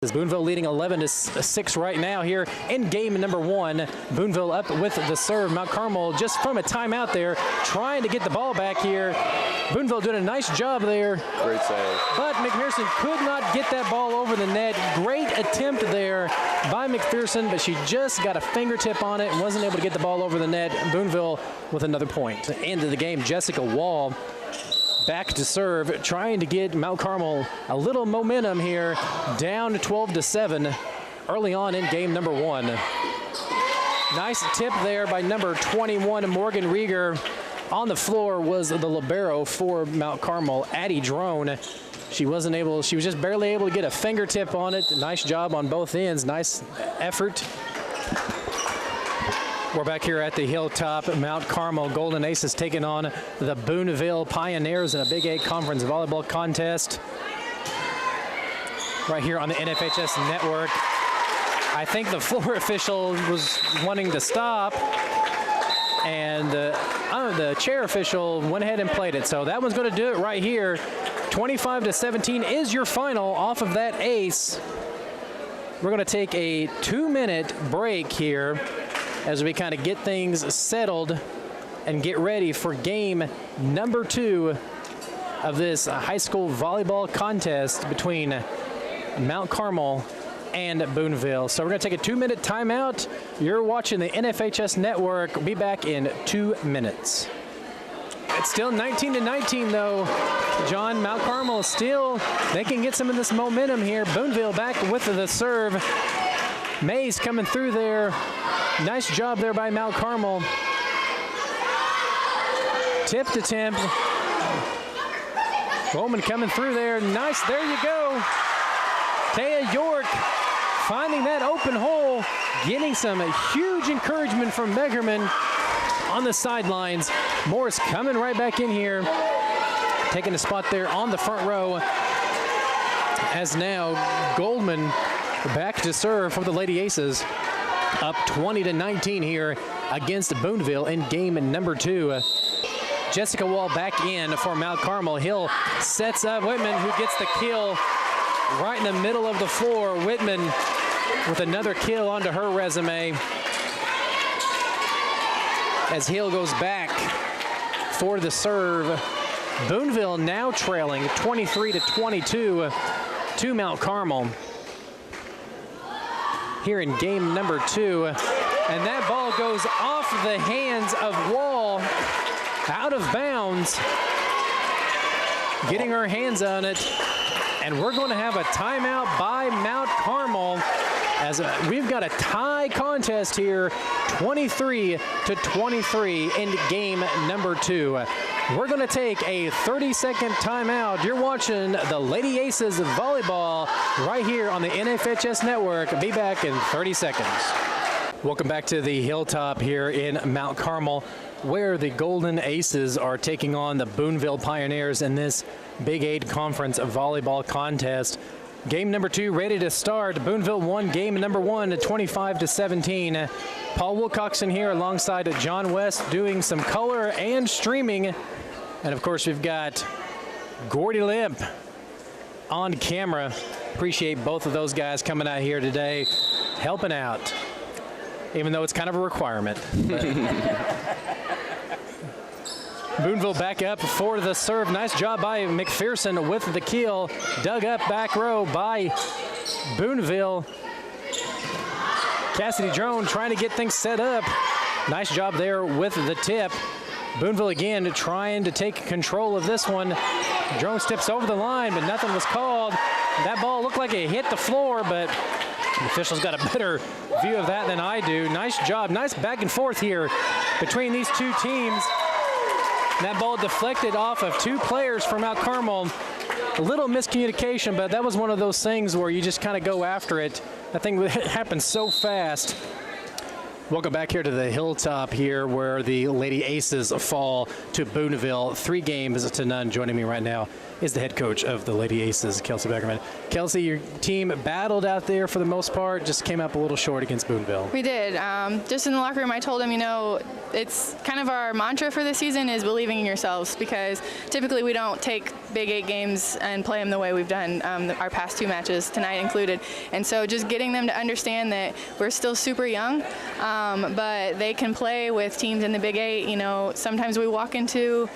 Boonville leading 11-6 right now here in game number 1. Boonville up with the serve. Mount Carmel just from a timeout there, trying to get the ball back here. Boonville doing a nice job there. Great save. But McPherson could not get that ball over the net. Great attempt there by McPherson, but she just got a fingertip on it and wasn't able to get the ball over the net. Boonville with another point. End of the game, Jessica Wall back to serve, trying to get Mount Carmel a little momentum here, down 12-7 early on in game number 1. Nice tip there by number 21, Morgan Rieger. On the floor was the libero for Mount Carmel, Addie Drone. She was just barely able to get a fingertip on it. Nice job on both ends, nice effort. We're back here at the Hilltop. Mount Carmel Golden Aces taking on the Boonville Pioneers in a Big 8 Conference volleyball contest. Right here on the NFHS network. I think the floor official was wanting to stop, and the chair official went ahead and played it. So that one's going to do it right here. 25-17 is your final off of that ace. We're going to take a 2-minute break here as we kind of get things settled and get ready for game number 2 of this high school volleyball contest between Mount Carmel and Boonville. So we're going to take a 2-minute timeout. You're watching the NFHS network. We'll be back in 2 minutes. It's still 19-19 though. John, Mount Carmel still, they can get some of this momentum here. Boonville back with the serve. Mays coming through there. Nice job there by Mount Carmel. Tip attempt. Bowman coming through there. Nice, there you go. Taya York finding that open hole, getting some huge encouragement from Beckerman on the sidelines. Morris coming right back in here, taking a spot there on the front row. As now Goldman back to serve for the Lady Aces. Up 20-19 here against Boonville in game number 2. Jessica Wall back in for Mount Carmel. Hill sets up Whitman, who gets the kill right in the middle of the floor. Whitman with another kill onto her resume. As Hill goes back for the serve. Boonville now trailing 23-22 to Mount Carmel here in game number 2, and that ball goes off the hands of Wall, out of bounds, getting her hands on it, and we're going to have a timeout by Mount Carmel as we've got a tie contest here, 23-23 in game number 2. We're going to take a 30-second timeout. You're watching the Lady Aces volleyball right here on the NFHS network. Be back in 30 seconds. Welcome back to the Hilltop here in Mount Carmel, where the Golden Aces are taking on the Boonville Pioneers in this Big 8 Conference volleyball contest. Game number 2 ready to start. Boonville won game number 1 at 25-17. Paul Wilcoxon here alongside John West doing some color and streaming. And of course we've got Gordy Limp on camera. Appreciate both of those guys coming out here today, helping out, even though it's kind of a requirement. Boonville back up for the serve. Nice job by McPherson with the kill. Dug up back row by Boonville. Cassidy Drone trying to get things set up. Nice job there with the tip. Boonville again trying to take control of this one. Drone steps over the line, but nothing was called. That ball looked like it hit the floor, but the officials got a better view of that than I do. Nice job, nice back and forth here between these two teams. That ball deflected off of 2 players from Mount Carmel. A little miscommunication, but that was one of those things where you just kind of go after it. That thing happened so fast. Welcome back here to the Hilltop here, where the Lady Aces fall to Boonville 3-0. Joining me right now, is the head coach of the Lady Aces, Kelsey Beckerman. Kelsey, your team battled out there for the most part, just came up a little short against Boonville. We did. Just in the locker room, I told them, it's kind of our mantra for this season is believing in yourselves, because typically we don't take Big 8 games and play them the way we've done our past 2 matches, tonight included. And so just getting them to understand that we're still super young, but they can play with teams in the Big 8. Sometimes we walk into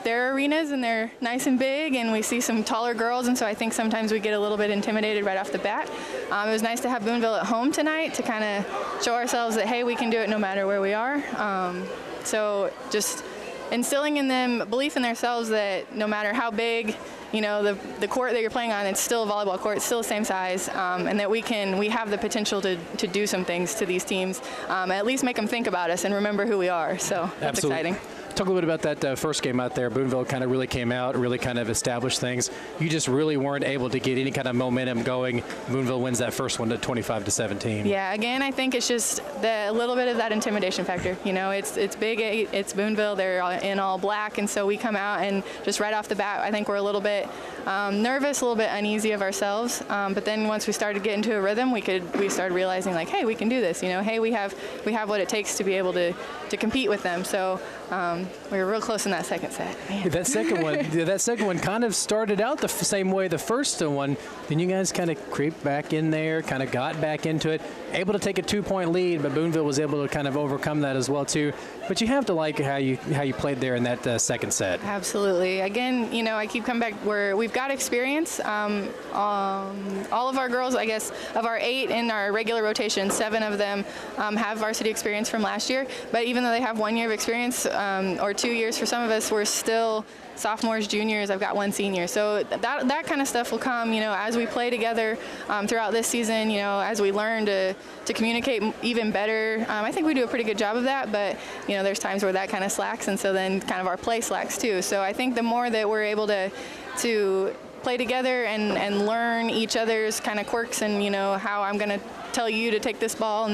their arenas and they're nice and big, and we see some taller girls, and so I think sometimes we get a little bit intimidated right off the bat. It was nice to have Boonville at home tonight to kind of show ourselves that, hey, we can do it no matter where we are. So just instilling in them belief in themselves that no matter how big, the court that you're playing on, it's still a volleyball court, it's still the same size, and that we have the potential to do some things to these teams, at least make them think about us and remember who we are. So that's Absolutely. exciting. Talk a little bit about that first game out there. Boonville kind of really came out, really kind of established things. You just really weren't able to get any kind of momentum going. Boonville wins that first one to 25-17. Yeah, again, I think it's just a little bit of that intimidation factor. It's Big 8, it's Boonville, they're in all black, and so we come out and just right off the bat, I think we're a little bit nervous, a little bit uneasy of ourselves. But then once we started getting to a rhythm, we started realizing like, hey, we can do this. Hey, we have what it takes to be able to compete with them. So we were real close in that second set. Man. That second one kind of started out the same way the first one. Then you guys kind of creeped back in there, kind of got back into it, able to take a 2-point lead, but Boonville was able to kind of overcome that as well too. But you have to like how you played there in that second set. Absolutely. Again, I keep coming back where we've got experience. All of our girls, I guess, of our 8 in our regular rotation, 7 of them have varsity experience from last year. But even though they have 1 year of experience, or 2 years for some of us, we're still sophomores, juniors. I've got 1 senior. So that kind of stuff will come, as we play together throughout this season, as we learn to communicate even better. I think we do a pretty good job of that, but, there's times where that kind of slacks, and so then kind of our play slacks too. So I think the more that we're able to play together and learn each other's kind of quirks and, how I'm going to tell you to take this ball and